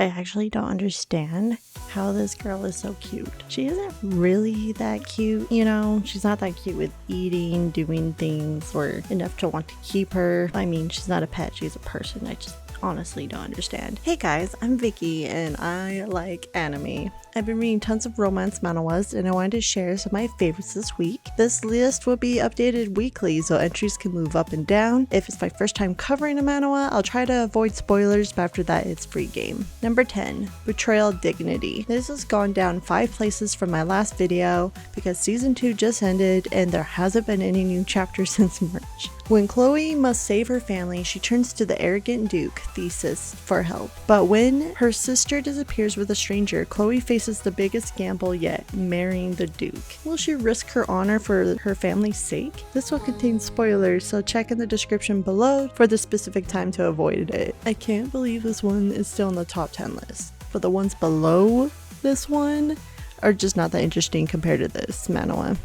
I actually don't understand how this girl is so cute. She isn't really that cute, you know? She's not that cute with eating, doing things, or enough to want to keep her. I mean, she's not a pet, she's a person. I just honestly don't understand. Hey guys, I'm Viki and I like anime. I've been reading tons of romance manhwas and I wanted to share some of my favorites this week. This list will be updated weekly so entries can move up and down. If it's my first time covering a manhwa, I'll try to avoid spoilers, but after that it's free game. Number 10, Betrayal of Dignity. This has gone down 5 places from my last video because season 2 just ended and there hasn't been any new chapters since March. When Chloe must save her family, she turns to the arrogant Duke, Thesis, for help. But when her sister disappears with a stranger, Chloe faces the biggest gamble yet, marrying the Duke. Will she risk her honor for her family's sake? This will contain spoilers, so check in the description below for the specific time to avoid it. I can't believe this one is still in the top 10 list, but the ones below this one are just not that interesting compared to this manhwa.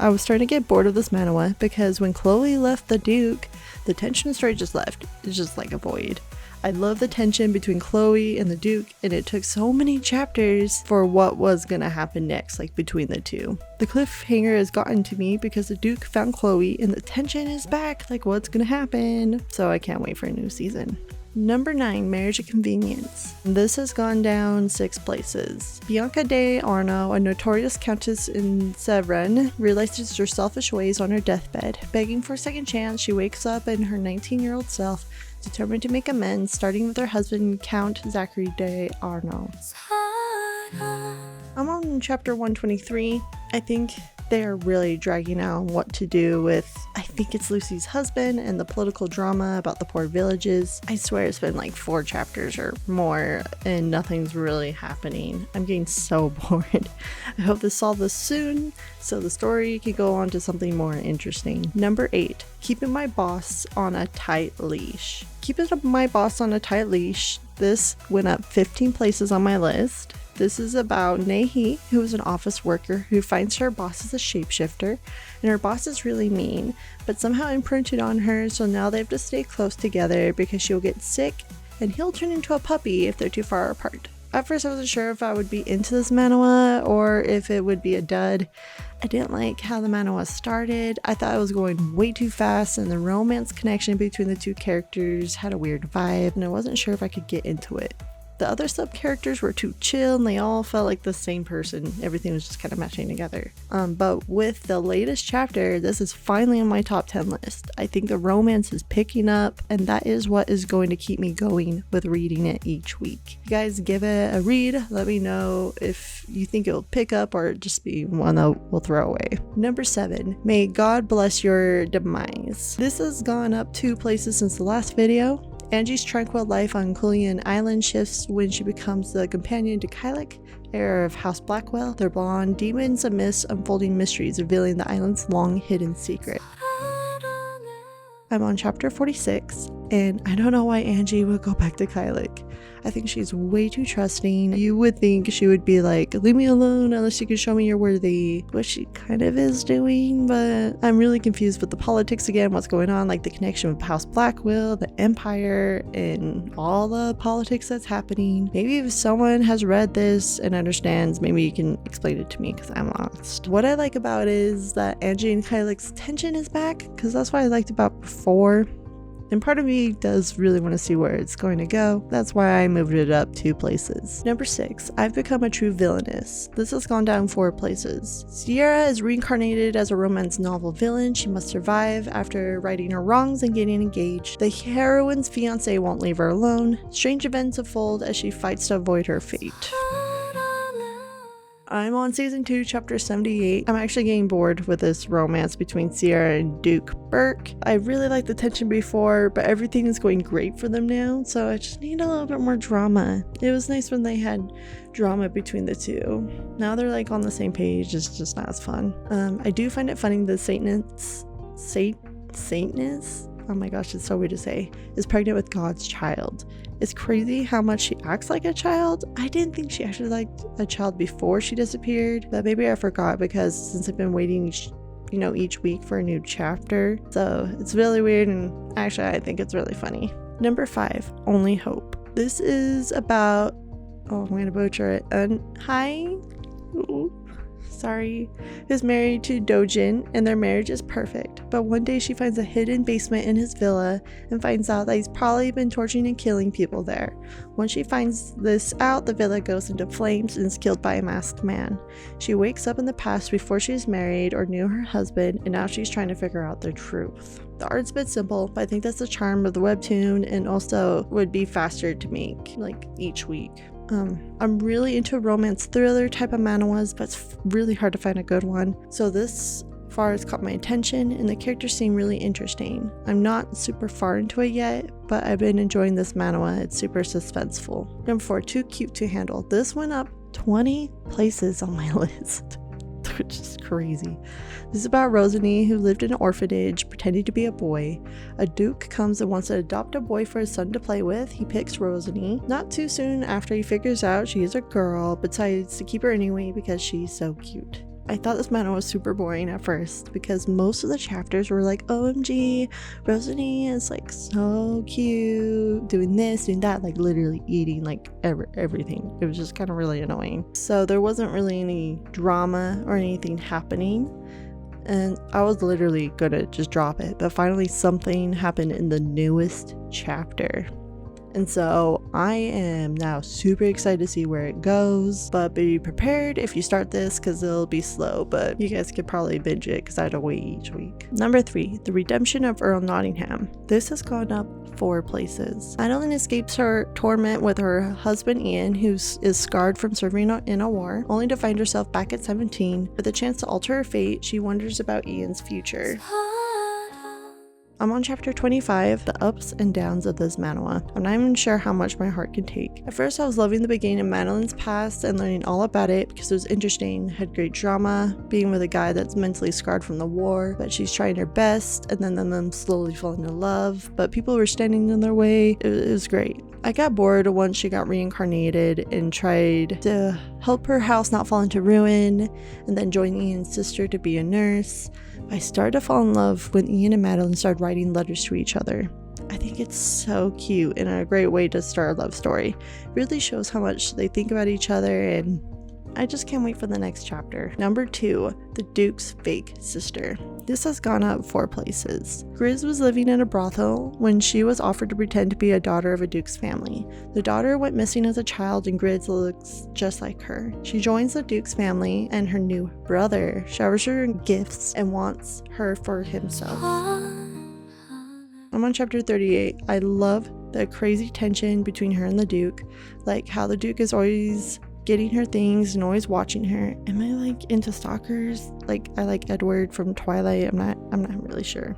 I was starting to get bored of this manhwa because when Chloe left the Duke, the tension in the story just left. It's just like a void. I love the tension between Chloe and the Duke, and it took so many chapters for what was gonna happen next, like between the two. The cliffhanger has gotten to me because the Duke found Chloe and the tension is back, like what's gonna happen? So I can't wait for a new season. Number 9, Marriage of Convenience. This has gone down 6 places. Bianca de Arno, a notorious countess in Severn, realizes her selfish ways on her deathbed. Begging for a second chance, she wakes up in her 19-year-old self, determined to make amends, starting with her husband, Count Zachary de Arno. I'm on chapter 123. I think they're really dragging out what to do with, I think it's Lucy's husband and the political drama about the poor villages. I swear it's been like 4 chapters or more and nothing's really happening. I'm getting so bored. I hope they solve this soon so the story can go on to something more interesting. Number 8, Keeping My Boss on a Tight Leash. Keeping My Boss on a Tight Leash. This went up 15 places on my list. This is about Nehi, who is an office worker who finds her boss is a shapeshifter, and her boss is really mean, but somehow imprinted on her, so now they have to stay close together because she'll get sick and he'll turn into a puppy if they're too far apart. At first I wasn't sure if I would be into this manhwa or if it would be a dud. I didn't like how the manhwa started. I thought it was going way too fast and the romance connection between the two characters had a weird vibe and I wasn't sure if I could get into it. The other sub-characters were too chill and they all felt like the same person. Everything was just kind of matching together. But with the latest chapter, this is finally on my top 10 list. I think the romance is picking up and that is what is going to keep me going with reading it each week. You guys give it a read. Let me know if you think it'll pick up or just be one that we'll throw away. Number 7, May God Bless Your Demise. This has gone up 2 places since the last video. Angie's tranquil life on Kullian Island shifts when she becomes the companion to Kylik, heir of House Blackwell. Their bond, demons and myths, unfolding mysteries, revealing the island's long-hidden secret. I'm on chapter 46, and I don't know why Angie would go back to Kylik. I think she's way too trusting. You would think she would be like, leave me alone unless you can show me you're worthy, which she kind of is doing, but I'm really confused with the politics again, what's going on, like the connection with House Blackwell, the Empire, and all the politics that's happening. Maybe if someone has read this and understands, maybe you can explain it to me because I'm lost. What I like about it is that Angie and Kylik's tension is back, because that's what I liked about before. And part of me does really want to see where it's going to go. That's why I moved it up 2 places. Number 6, I've Become a True Villainess. This has gone down 4 places. Sierra is reincarnated as a romance novel villain. She must survive after righting her wrongs and getting engaged. The heroine's fiance won't leave her alone. Strange events unfold as she fights to avoid her fate. I'm on season 2, chapter 78. I'm actually getting bored with this romance between Sierra and Duke Burke. I really liked the tension before, but everything is going great for them now, so I just need a little bit more drama. It was nice when they had drama between the two. Now they're like on the same page, it's just not as fun. I do find it funny the Satanist, oh my gosh, it's so weird to say, is pregnant with God's child. It's crazy how much she acts like a child. I didn't think she actually liked a child before she disappeared, but maybe I forgot because since I've been waiting each week for a new chapter. So it's really weird and actually I think it's really funny. Number 5, Only Hope. This is about I'm gonna butcher it. Hai? Sorry, is married to Dojin, and their marriage is perfect. But one day she finds a hidden basement in his villa and finds out that he's probably been torturing and killing people there. Once she finds this out, the villa goes into flames and is killed by a masked man. She wakes up in the past before she's married or knew her husband, and now she's trying to figure out the truth. The art's a bit simple, but I think that's the charm of the webtoon, and also would be faster to make, like, each week. I'm really into romance thriller type of manhwas, but it's really hard to find a good one. So this far has caught my attention, and the characters seem really interesting. I'm not super far into it yet, but I've been enjoying this manhwa. It's super suspenseful. Number 4, too cute to handle. This went up 20 places on my list, which is crazy. This is about Rosalie, who lived in an orphanage pretending to be a boy. A duke comes and wants to adopt a boy for his son to play with. He picks Rosalie. Not too soon after he figures out she is a girl, but decides to keep her anyway because she's so cute. I thought this manhwa was super boring at first because most of the chapters were like, OMG, Rosalie is like so cute, doing this, doing that, like literally eating like everything. It was just kind of really annoying. So there wasn't really any drama or anything happening, and I was literally gonna just drop it, but finally something happened in the newest chapter. And so I am now super excited to see where it goes, but be prepared if you start this because it'll be slow, but you guys could probably binge it because I had to wait each week. Number 3, The Redemption of Earl Nottingham. This has gone up 4 places. Madeline escapes her torment with her husband Ian, who is scarred from serving in a war, only to find herself back at 17. With a chance to alter her fate, she wonders about Ian's future. I'm on chapter 25, the ups and downs of this manhwa. I'm not even sure how much my heart can take. At first I was loving the beginning of Madeline's past and learning all about it because it was interesting, had great drama, being with a guy that's mentally scarred from the war, but she's trying her best, and then them slowly falling in love, but people were standing in their way. It was great. I got bored once she got reincarnated and tried to help her house not fall into ruin, and then joined Ian's sister to be a nurse. I started to fall in love when Ian and Madeline started writing letters to each other. I think it's so cute and a great way to start a love story. It really shows how much they think about each other, and I just can't wait for the next chapter. Number 2, The Duke's Fake Sister. This has gone up 4 places. Grizz was living in a brothel when she was offered to pretend to be a daughter of a duke's family. The daughter went missing as a child and Grizz looks just like her. She joins the duke's family and her new brother showers her gifts and wants her for himself. I'm on chapter 38. I love the crazy tension between her and the duke, like how the duke is always getting her things and always watching her. Am I like into stalkers? Like I like Edward from Twilight. I'm not really sure.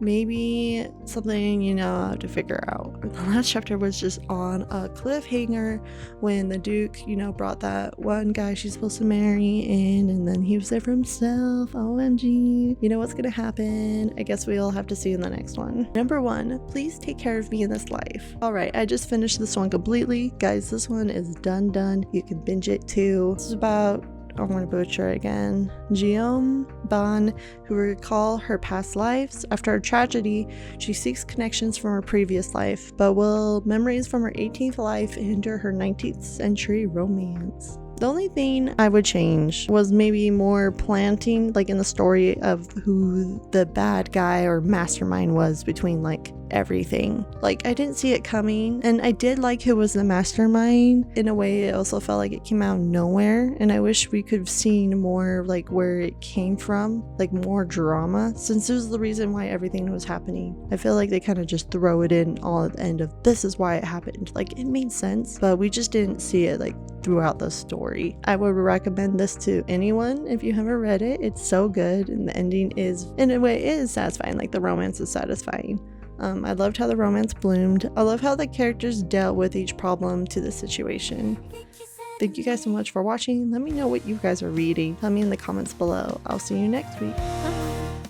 Maybe something, I'll have to figure out. The last chapter was just on a cliffhanger when the Duke, brought that one guy she's supposed to marry in, and then he was there for himself. OMG. You know what's gonna happen? I guess we'll have to see in the next one. Number 1, Please Take Care of Me in This Life. Alright, I just finished this one completely. Guys, this one is done. You can binge it too. This is about, I'm going to butcher it again, Jeom Ban, who recall her past lives. After a tragedy, she seeks connections from her previous life, but will memories from her 18th life hinder her 19th century romance? The only thing I would change was maybe more planting, like in the story of who the bad guy or mastermind was between like everything. Like I didn't see it coming, and I did like who was the mastermind. In a way, it also felt like it came out of nowhere, and I wish we could have seen more like where it came from, like more drama, since it was the reason why everything was happening. I feel like they kind of just throw it in all at the end of this is why it happened. Like it made sense, but we just didn't see it like throughout the story. I would recommend this to anyone if you haven't read it. It's so good, and the ending is, in a way, it is satisfying. Like the romance is satisfying. I loved how the romance bloomed. I love how the characters dealt with each problem to the situation. Thank you guys so much for watching. Let me know what you guys are reading. Tell me in the comments below. I'll see you next week. Bye.